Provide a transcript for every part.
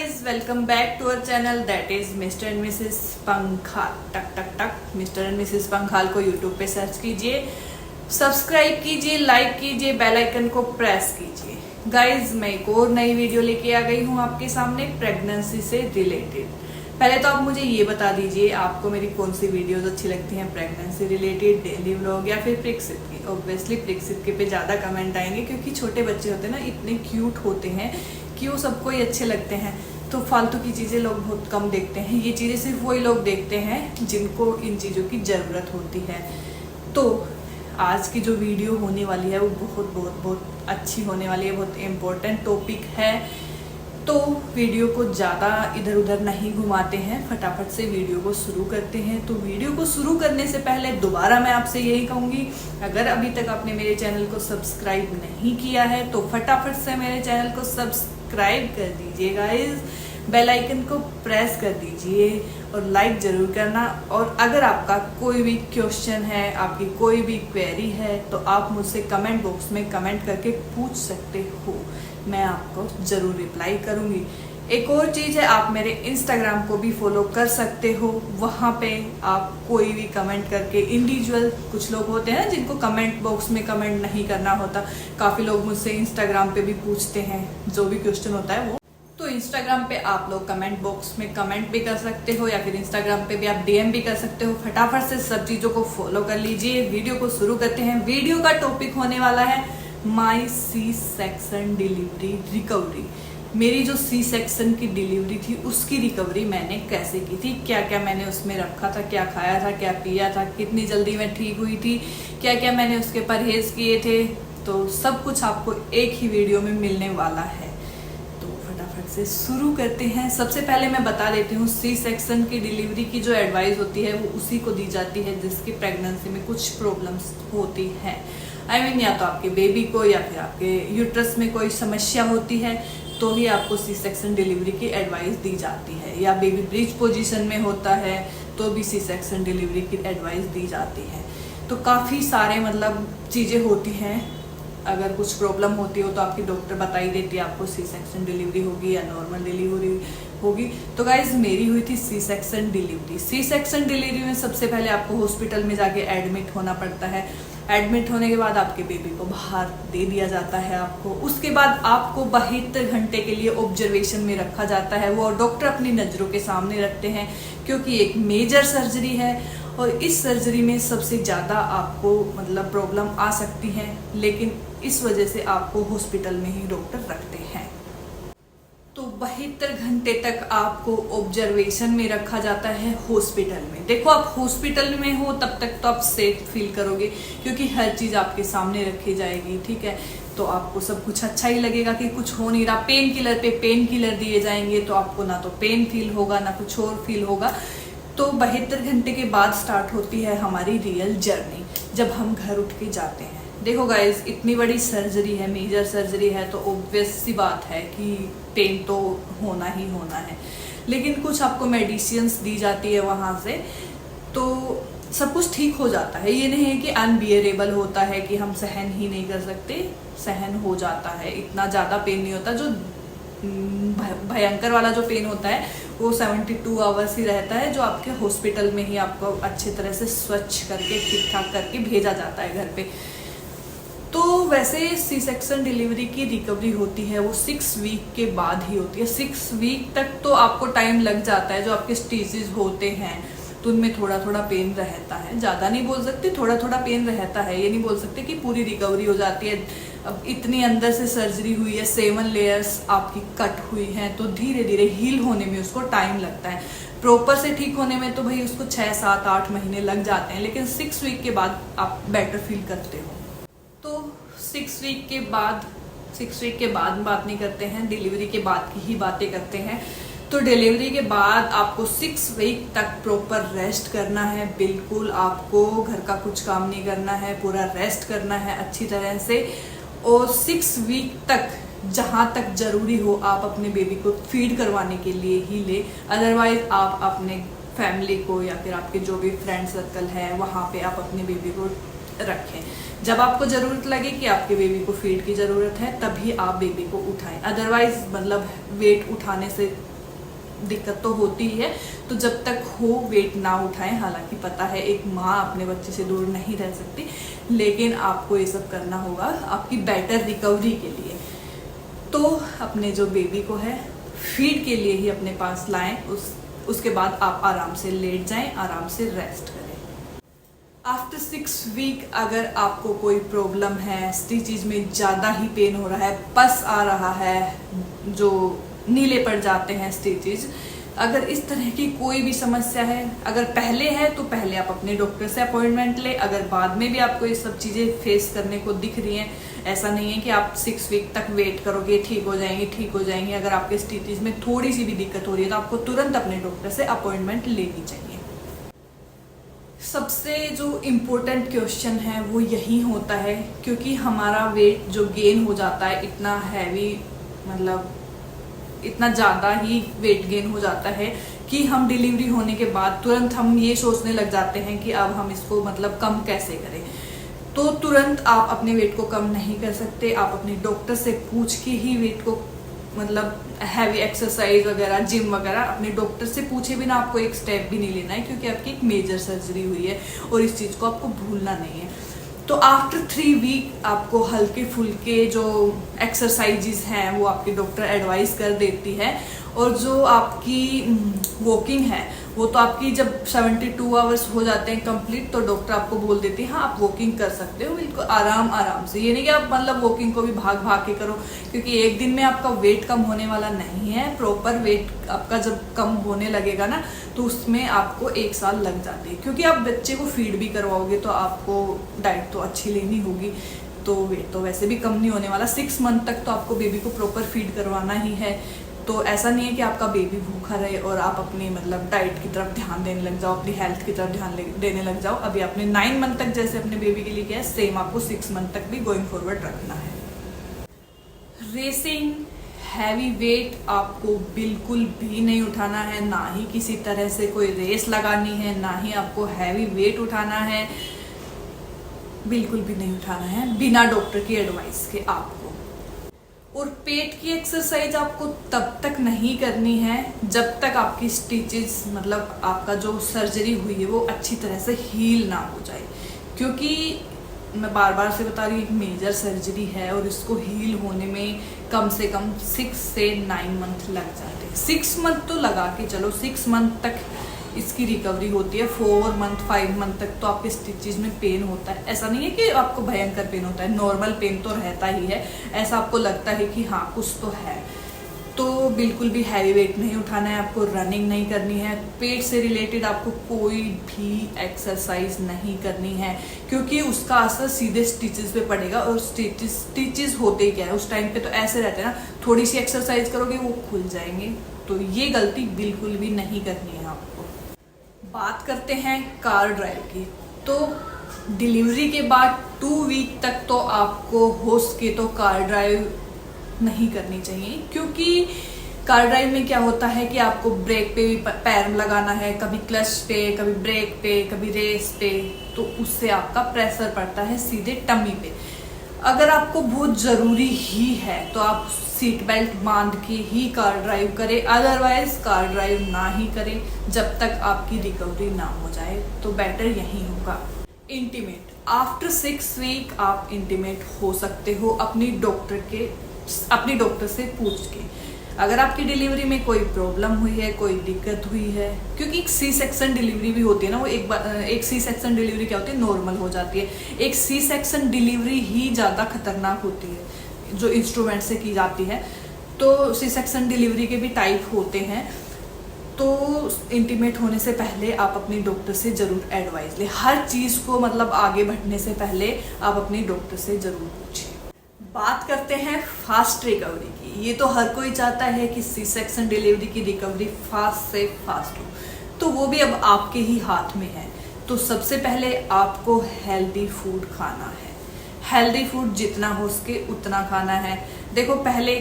Guys, welcome back to our channel that is mister and missus Pankhal. टक टक टक mister and missus पंखाल को YouTube पे सर्च कीजिए, सब्सक्राइब कीजिए, लाइक कीजिए, बेल आइकन को प्रेस कीजिए। गाइज, मैं एक और नई वीडियो लेके आ गई हूँ आपके सामने प्रेगनेंसी से रिलेटेड। पहले तो आप मुझे ये बता दीजिए आपको मेरी कौन सी वीडियोस अच्छी लगती हैं, प्रेगनेंसी रिलेटेड, डेली व्लॉग या फिर प्रिक्सित की। ऑब्वियसली प्रिक्सित के पे ज़्यादा कमेंट आएंगे क्योंकि छोटे बच्चे होते हैं ना, इतने क्यूट होते हैं कि वो सबको ही अच्छे लगते हैं। तो फालतू की चीज़ें लोग बहुत कम देखते हैं। ये चीज़ें सिर्फ वही लोग देखते हैं जिनको इन चीज़ों की ज़रूरत होती है। तो आज की जो वीडियो होने वाली है वो बहुत बहुत बहुत अच्छी होने वाली है, बहुत इम्पोर्टेंट टॉपिक है। तो वीडियो को ज़्यादा इधर उधर नहीं घुमाते हैं, फटाफट से वीडियो को शुरू करते हैं। तो वीडियो को शुरू करने से पहले दोबारा मैं आपसे यही कहूँगी, अगर अभी तक आपने मेरे चैनल को सब्सक्राइब नहीं किया है तो फटाफट से मेरे चैनल को सब्सक्राइब कर दीजिए गाइज, बेल आइकन को प्रेस कर दीजिए और लाइक ज़रूर करना। और अगर आपका कोई भी क्वेश्चन है, आपकी कोई भी क्वेरी है तो आप मुझसे कमेंट बॉक्स में कमेंट करके पूछ सकते हो, मैं आपको ज़रूर रिप्लाई करूँगी। एक और चीज़ है, आप मेरे इंस्टाग्राम को भी फॉलो कर सकते हो। वहाँ पे आप कोई भी कमेंट करके इंडिविजुअल, कुछ लोग होते हैं जिनको कमेंट बॉक्स में कमेंट नहीं करना होता। काफ़ी लोग मुझसे इंस्टाग्राम पे भी पूछते हैं, जो भी क्वेश्चन होता है वो। तो इंस्टाग्राम पे आप लोग कमेंट बॉक्स में कमेंट भी कर सकते हो या फिर इंस्टाग्राम पे भी आप डीएम भी कर सकते हो। फटाफट से सब चीज़ों को फॉलो कर लीजिए। वीडियो को शुरू करते हैं। वीडियो का टॉपिक होने वाला है माई सी सेक्शन डिलीवरी रिकवरी। मेरी जो सी सेक्शन की डिलीवरी थी उसकी रिकवरी मैंने कैसे की थी, क्या क्या मैंने उसमें रखा था, क्या खाया था, क्या पिया था, कितनी जल्दी मैं ठीक हुई थी, क्या क्या मैंने उसके परहेज किए थे। तो सब कुछ आपको एक ही वीडियो में मिलने वाला है। तो फटाफट से शुरू करते हैं। सबसे पहले मैं बता देती हूँ, सी सेक्शन की डिलीवरी की जो एडवाइस होती है वो उसी को दी जाती है जिसकी प्रेगनेंसी में कुछ प्रॉब्लम्स होती हैं। या तो आपके बेबी को या फिर आपके यूट्रस में कोई समस्या होती है तो ही आपको सी सेक्शन डिलीवरी की एडवाइस दी जाती है, या बेबी ब्रीच पोजीशन में होता है तो भी सी सेक्शन डिलीवरी की एडवाइस दी जाती है। तो काफ़ी सारे चीज़ें होती हैं। अगर कुछ प्रॉब्लम होती हो तो आपकी डॉक्टर बता ही देती है आपको सी सेक्शन डिलीवरी होगी या नॉर्मल डिलीवरी होगी। तो गाइज, मेरी हुई थी C section delivery. C section delivery में सबसे पहले आपको हॉस्पिटल में जाके एडमिट होना पड़ता है। एडमिट होने के बाद आपके बेबी को बाहर दे दिया जाता है आपको। उसके बाद आपको 72 घंटे के लिए ऑब्जर्वेशन में रखा जाता है। वो डॉक्टर अपनी नज़रों के सामने रखते हैं क्योंकि एक मेजर सर्जरी है और इस सर्जरी में सबसे ज़्यादा आपको प्रॉब्लम आ सकती है, लेकिन इस वजह से आपको हॉस्पिटल में ही डॉक्टर रखते हैं। तो 72 घंटे तक आपको ऑब्जर्वेशन में रखा जाता है हॉस्पिटल में। देखो, आप हॉस्पिटल में हो तब तक तो आप सेफ फील करोगे क्योंकि हर चीज़ आपके सामने रखी जाएगी, ठीक है। तो आपको सब कुछ अच्छा ही लगेगा कि कुछ हो नहीं रहा। पेन किलर पे पेन किलर दिए जाएंगे तो आपको ना तो पेन फील होगा ना कुछ और फील होगा। तो 72 घंटे के बाद स्टार्ट होती है हमारी रियल जर्नी, जब हम घर उठ के जाते हैं। देखो गाइज, इतनी बड़ी सर्जरी है, मेजर सर्जरी है, तो ऑब्वियस सी बात है कि पेन तो होना ही होना है। लेकिन कुछ आपको मेडिसिन्स दी जाती है वहाँ से, तो सब कुछ ठीक हो जाता है। ये नहीं है कि अनबियरेबल होता है कि हम सहन ही नहीं कर सकते, सहन हो जाता है। इतना ज़्यादा पेन नहीं होता। जो भयंकर वाला जो पेन होता है वो 72 आवर्स ही रहता है, जो आपके हॉस्पिटल में ही आपको अच्छे तरह से स्वच्छ करके ठीक ठाक करके भेजा जाता है घर पे। तो वैसे सी सेक्शन डिलीवरी की रिकवरी होती है वो 6 वीक के बाद ही होती है। 6 वीक तक तो आपको टाइम लग जाता है। जो आपके स्टेजेस होते हैं तो उनमें थोड़ा थोड़ा पेन रहता है, ज़्यादा नहीं बोल सकते, थोड़ा थोड़ा पेन रहता है। ये नहीं बोल सकते कि पूरी रिकवरी हो जाती है। अब इतनी अंदर से सर्जरी हुई है, 7 लेयर्स आपकी कट हुई हैं, तो धीरे धीरे हील होने में उसको टाइम लगता है। प्रॉपर से ठीक होने में तो भाई उसको 6, 7, 8 महीने लग जाते हैं, लेकिन 6 वीक के बाद आप बेटर फील करते हो। तो 6 वीक के बाद बात नहीं करते हैं, डिलीवरी के बाद की ही बातें करते हैं। तो डिलीवरी के बाद आपको 6 वीक तक प्रॉपर रेस्ट करना है। बिल्कुल आपको घर का कुछ काम नहीं करना है, पूरा रेस्ट करना है अच्छी तरह से। और 6 वीक तक जहाँ तक ज़रूरी हो आप अपने बेबी को फीड करवाने के लिए ही ले। अदरवाइज आप अपने फैमिली को या फिर आपके जो भी फ्रेंड सर्कल है वहाँ पे आप अपने बेबी को रखें। जब आपको ज़रूरत लगे कि आपके बेबी को फीड की ज़रूरत है तभी आप बेबी को उठाएं। अदरवाइज वेट उठाने से दिक्कत तो होती ही है। तो जब तक हो वेट ना उठाएं। हालांकि पता है एक माँ अपने बच्चे से दूर नहीं रह सकती, लेकिन आपको ये सब करना होगा आपकी बेटर रिकवरी के लिए। तो अपने जो बेबी को है फीड के लिए ही अपने पास लाएं, उसके बाद आप आराम से लेट जाएं, आराम से रेस्ट करें। आफ्टर 6 वीक अगर आपको कोई प्रॉब्लम है, स्टिचेज में ज़्यादा ही पेन हो रहा है, पस आ रहा है, जो नीले पड़ जाते हैं स्टिचेज, अगर इस तरह की कोई भी समस्या है, अगर पहले है तो पहले आप अपने डॉक्टर से अपॉइंटमेंट लें। अगर बाद में भी आपको ये सब चीज़ें फेस करने को दिख रही हैं, ऐसा नहीं है कि आप 6 वीक तक वेट करोगे ठीक हो जाएंगे। अगर आपके स्टिचेज में थोड़ी सी भी दिक्कत हो रही है तो आपको तुरंत अपने डॉक्टर से अपॉइंटमेंट लेनी चाहिए। सबसे जो इम्पोर्टेंट क्वेश्चन है वो यही होता है, क्योंकि हमारा वेट जो गेन हो जाता है इतना हैवी, मतलब इतना ज़्यादा ही वेट गेन हो जाता है कि हम डिलीवरी होने के बाद तुरंत हम ये सोचने लग जाते हैं कि अब हम इसको मतलब कम कैसे करें। तो तुरंत आप अपने वेट को कम नहीं कर सकते। आप अपने डॉक्टर से पूछ के ही वेट को, मतलब हैवी एक्सरसाइज वगैरह, जिम वगैरह, अपने डॉक्टर से पूछे बिना आपको एक स्टेप भी नहीं लेना है, क्योंकि आपकी एक मेजर सर्जरी हुई है और इस चीज़ को आपको भूलना नहीं है। तो आफ्टर 3 वीक आपको हल्के फुल्के जो एक्सरसाइजेज हैं वो आपकी डॉक्टर एडवाइस कर देती है। और जो आपकी वॉकिंग है वो तो आपकी जब 72 आवर्स हो जाते हैं कंप्लीट, तो डॉक्टर आपको बोल देती है हाँ आप वॉकिंग कर सकते हो, बिल्कुल आराम से। ये नहीं कि आप मतलब वॉकिंग को भी भाग के करो, क्योंकि एक दिन में आपका वेट कम होने वाला नहीं है। प्रॉपर वेट आपका जब कम होने लगेगा ना, तो उसमें आपको 1 साल लग जाते हैं, क्योंकि आप बच्चे को फीड भी करवाओगे तो आपको डाइट तो अच्छी लेनी होगी, तो वेट तो वैसे भी कम नहीं होने वाला। 6 मंथ तक तो आपको बेबी को प्रॉपर फीड करवाना ही है। तो ऐसा नहीं है कि आपका बेबी भूखा रहे और आप अपनी मतलब डाइट की तरफ ध्यान देने लग जाओ, अपनी हेल्थ की तरफ ध्यान देने लग जाओ। अभी आपने 9 मंथ तक जैसे अपने बेबी के लिए किया है, सेम आपको 6 मंथ तक भी गोइंग फॉरवर्ड रखना है। रेसिंग हैवी वेट आपको बिल्कुल भी नहीं उठाना है, ना ही किसी तरह से कोई रेस लगानी है, ना ही आपको हैवी वेट उठाना है, बिल्कुल भी नहीं उठाना है बिना डॉक्टर की एडवाइस के आपको। और पेट की एक्सरसाइज आपको तब तक नहीं करनी है जब तक आपकी स्टिचेस, मतलब आपका जो सर्जरी हुई है वो अच्छी तरह से हील ना हो जाए, क्योंकि मैं बार बार से बता रही हूँ एक मेजर सर्जरी है और इसको हील होने में कम से कम 6 से 9 मंथ लग जाते हैं। 6 मंथ तो लगा के चलो, 6 मंथ तक इसकी रिकवरी होती है। 4 मंथ 5 मंथ तक तो आपके स्टिचेज में पेन होता है। ऐसा नहीं है कि आपको भयंकर पेन होता है, नॉर्मल पेन तो रहता ही है। ऐसा आपको लगता है कि हाँ कुछ तो है, तो बिल्कुल भी हैवी वेट नहीं उठाना है, आपको रनिंग नहीं करनी है, पेट से रिलेटेड आपको कोई भी एक्सरसाइज नहीं करनी है, क्योंकि उसका असर सीधे स्टिचेस पे पड़ेगा। और स्टिचेस होते ही क्या है, उस टाइम पे तो ऐसे रहते हैं ना, थोड़ी सी एक्सरसाइज करोगे वो खुल जाएंगे। तो ये गलती बिल्कुल भी नहीं करनी है आपको। बात करते हैं कार ड्राइव की। तो डिलीवरी के बाद 2 वीक तक तो आपको हो सके तो कार ड्राइव नहीं करनी चाहिए, क्योंकि कार ड्राइव में क्या होता है कि आपको ब्रेक पे भी पैर लगाना है, कभी क्लच पे, कभी ब्रेक पे, कभी रेस पे, तो उससे आपका प्रेशर पड़ता है सीधे टमी पे। अगर आपको बहुत ज़रूरी ही है तो आप सीट बेल्ट बांध के ही कार ड्राइव करें, अदरवाइज कार ड्राइव ना ही करें जब तक आपकी रिकवरी ना हो जाए, तो बेटर यही होगा। इंटीमेट आफ्टर 6 वीक आप इंटीमेट हो सकते हो अपनी डॉक्टर से पूछ के। अगर आपकी डिलीवरी में कोई प्रॉब्लम हुई है, कोई दिक्कत हुई है, क्योंकि एक सी सेक्शन डिलीवरी भी होती है ना, वो एक सी सेक्शन डिलीवरी क्या होती है, नॉर्मल हो जाती है। एक सी सेक्शन डिलीवरी ही ज़्यादा खतरनाक होती है जो इंस्ट्रूमेंट से की जाती है। तो सी सेक्शन डिलीवरी के भी टाइप होते हैं। तो इंटीमेट होने से पहले आप अपने डॉक्टर से ज़रूर एडवाइस लें। हर चीज़ को मतलब आगे बढ़ने से पहले आप अपने डॉक्टर से ज़रूर पूछें। बात करते हैं फास्ट रिकवरी की। ये तो हर कोई चाहता है कि सी सेक्शन डिलीवरी की रिकवरी फास्ट से फास्ट हो, तो वो भी अब आपके ही हाथ में है। तो सबसे पहले आपको हेल्दी फूड खाना है। हेल्दी फूड जितना हो सके उतना खाना है। देखो पहले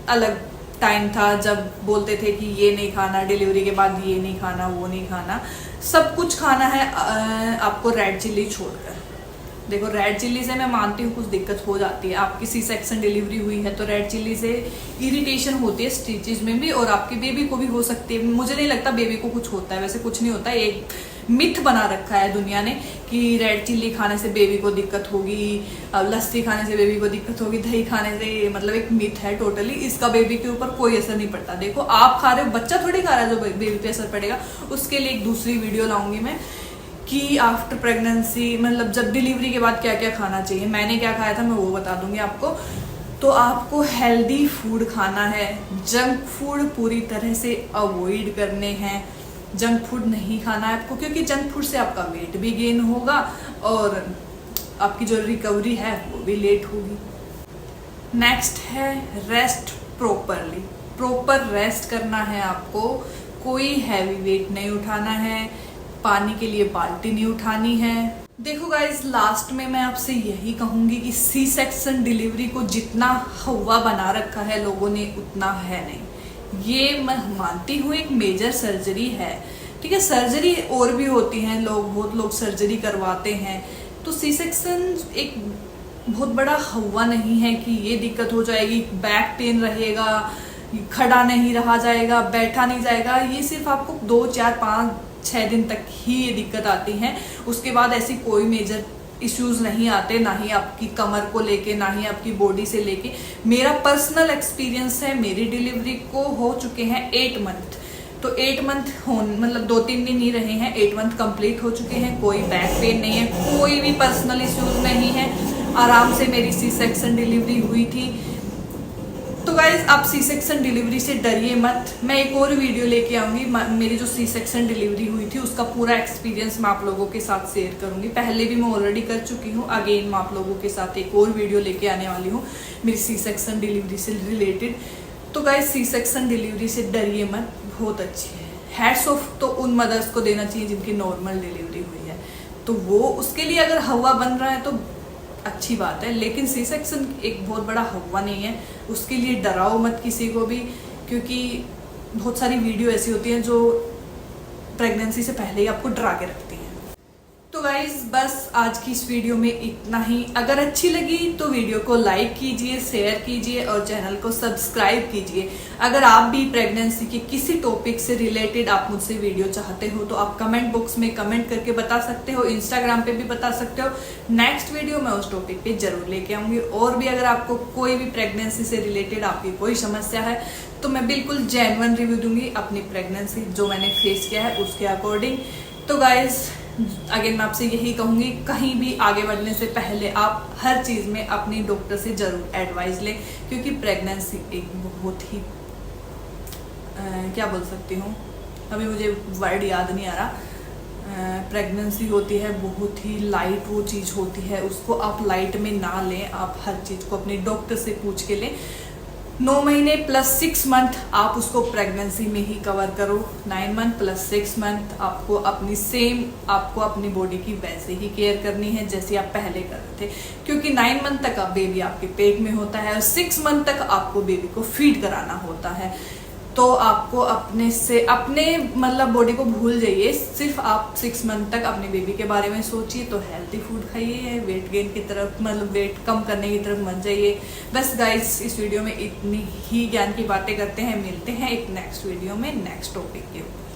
अलग टाइम था जब बोलते थे कि ये नहीं खाना, डिलीवरी के बाद ये नहीं खाना, वो नहीं खाना, सब कुछ खाना है आपको रेड चिल्ली छोड़कर। देखो रेड चिल्ली से मैं मानती हूँ कुछ दिक्कत हो जाती है, आपकी सी सेक्शन डिलीवरी हुई है तो रेड चिल्ली से इरिटेशन होती है स्टिचेज में भी, और आपकी बेबी को भी हो सकती है। मुझे नहीं लगता बेबी को कुछ होता है, वैसे कुछ नहीं होता है, एक मिथ बना रखा है दुनिया ने कि रेड चिल्ली खाने से बेबी को दिक्कत होगी, लस्सी खाने से बेबी को दिक्कत होगी, दही खाने से, मतलब एक मिथ है टोटली। इसका बेबी के ऊपर कोई असर नहीं पड़ता। देखो आप खा रहे हो, बच्चा थोड़ी खा रहा है जो बेबी पे असर पड़ेगा। उसके लिए एक दूसरी वीडियो लाऊंगी मैं कि आफ्टर प्रेगनेंसी मतलब जब डिलीवरी के बाद क्या क्या खाना चाहिए, मैंने क्या खाया था मैं वो बता दूंगी आपको। तो आपको हेल्दी फूड खाना है, जंक फूड पूरी तरह से अवॉइड करने हैं। जंक फूड नहीं खाना है आपको, क्योंकि जंक फूड से आपका वेट भी गेन होगा और आपकी जो रिकवरी है वो भी लेट होगी। नेक्स्ट है रेस्ट प्रॉपरली। प्रॉपर रेस्ट करना है आपको, कोई हैवी वेट नहीं उठाना है, पानी के लिए बाल्टी नहीं उठानी है। देखो गाइज लास्ट में मैं आपसे यही कहूंगी कि सी सेक्शन डिलीवरी को जितना हवा बना रखा है लोगों ने उतना है नहीं। ये मैं मानती हूँ एक मेजर सर्जरी है, ठीक है, सर्जरी और भी होती हैं, बहुत लोग सर्जरी करवाते हैं। तो सी सेक्शन एक बहुत बड़ा हवा नहीं है कि ये दिक्कत हो जाएगी, बैक पेन रहेगा, खड़ा नहीं रहा जाएगा, बैठा नहीं जाएगा। ये सिर्फ आपको 2, 4, 5, 6 दिन तक ही ये दिक्कत आती है। उसके बाद ऐसी कोई मेजर इश्यूज नहीं आते, ना ही आपकी कमर को लेके, ना ही आपकी बॉडी से लेके। मेरा पर्सनल एक्सपीरियंस है, मेरी डिलीवरी को हो चुके हैं 8 मंथ। तो 8 मंथ मतलब 2-3 दिन ही रहे हैं, 8 मंथ कंप्लीट हो चुके हैं। कोई बैक पेन नहीं है, कोई भी पर्सनल इश्यूज नहीं है, आराम से मेरी सी सेक्शन डिलीवरी हुई थी। तो गाइज आप सी सेक्शन डिलीवरी से डरिए मत। मैं एक और वीडियो लेके आऊंगी, मेरी जो सी सेक्शन डिलीवरी हुई थी उसका पूरा एक्सपीरियंस मैं आप लोगों के साथ शेयर करूंगी। पहले भी मैं ऑलरेडी कर चुकी हूँ, अगेन मैं आप लोगों के साथ एक और वीडियो लेके आने वाली हूँ मेरी सी सेक्शन डिलीवरी से रिलेटेड। तो गाइज सी सेक्शन डिलीवरी से डरिए मत, बहुत अच्छी है। हैट्स ऑफ तो उन मदर्स को देना चाहिए जिनकी नॉर्मल डिलीवरी हुई है, तो वो उसके लिए अगर हवा बन रहा है तो अच्छी बात है। लेकिन सी सेक्शन एक बहुत बड़ा हवा नहीं है, उसके लिए डराओ मत किसी को भी, क्योंकि बहुत सारी वीडियो ऐसी होती हैं जो प्रेगनेंसी से पहले ही आपको डरा के रखती हैं। तो गाइज बस आज की इस वीडियो में इतना ही। अगर अच्छी लगी तो वीडियो को लाइक कीजिए, शेयर कीजिए और चैनल को सब्सक्राइब कीजिए। अगर आप भी प्रेगनेंसी के किसी टॉपिक से रिलेटेड आप मुझसे वीडियो चाहते हो तो आप कमेंट बॉक्स में कमेंट करके बता सकते हो, इंस्टाग्राम पे भी बता सकते हो। नेक्स्ट वीडियो मैं उस टॉपिक पे जरूर लेके आऊंगी। और भी अगर आपको कोई भी प्रेगनेंसी से रिलेटेड आपकी कोई समस्या है तो मैं बिल्कुल जेन्युइन रिव्यू दूंगी अपनी प्रेगनेंसी जो मैंने फेस किया है उसके अकॉर्डिंग। तो गाइज अगेन मैं आपसे यही कहूंगी, कहीं भी आगे बढ़ने से पहले आप हर चीज में अपनी डॉक्टर से जरूर एडवाइस लें, क्योंकि प्रेगनेंसी एक बहुत ही क्या बोल सकती हूँ, अभी मुझे वर्ड याद नहीं आ रहा। प्रेगनेंसी होती है बहुत ही लाइट वो चीज़ होती है, उसको आप लाइट में ना लें। आप हर चीज़ को अपने डॉक्टर से पूछ के लें। 9 महीने प्लस 6 मंथ आप उसको प्रेगनेंसी में ही कवर करो। 9 मंथ प्लस 6 मंथ आपको अपनी बॉडी की वैसे ही केयर करनी है जैसे आप पहले कर रहे थे, क्योंकि 9 मंथ तक आप बेबी आपके पेट में होता है और 6 मंथ तक आपको बेबी को फीड कराना होता है। तो आपको अपने मतलब बॉडी को भूल जाइए, सिर्फ आप 6 मंथ तक अपने बेबी के बारे में सोचिए। तो हेल्थी फूड खाइए, वेट गेन की तरफ मतलब वेट कम करने की तरफ मत जाइए। बस गाइस इस वीडियो में इतनी ही ज्ञान की बातें करते हैं, मिलते हैं एक नेक्स्ट वीडियो में नेक्स्ट टॉपिक के ऊपर।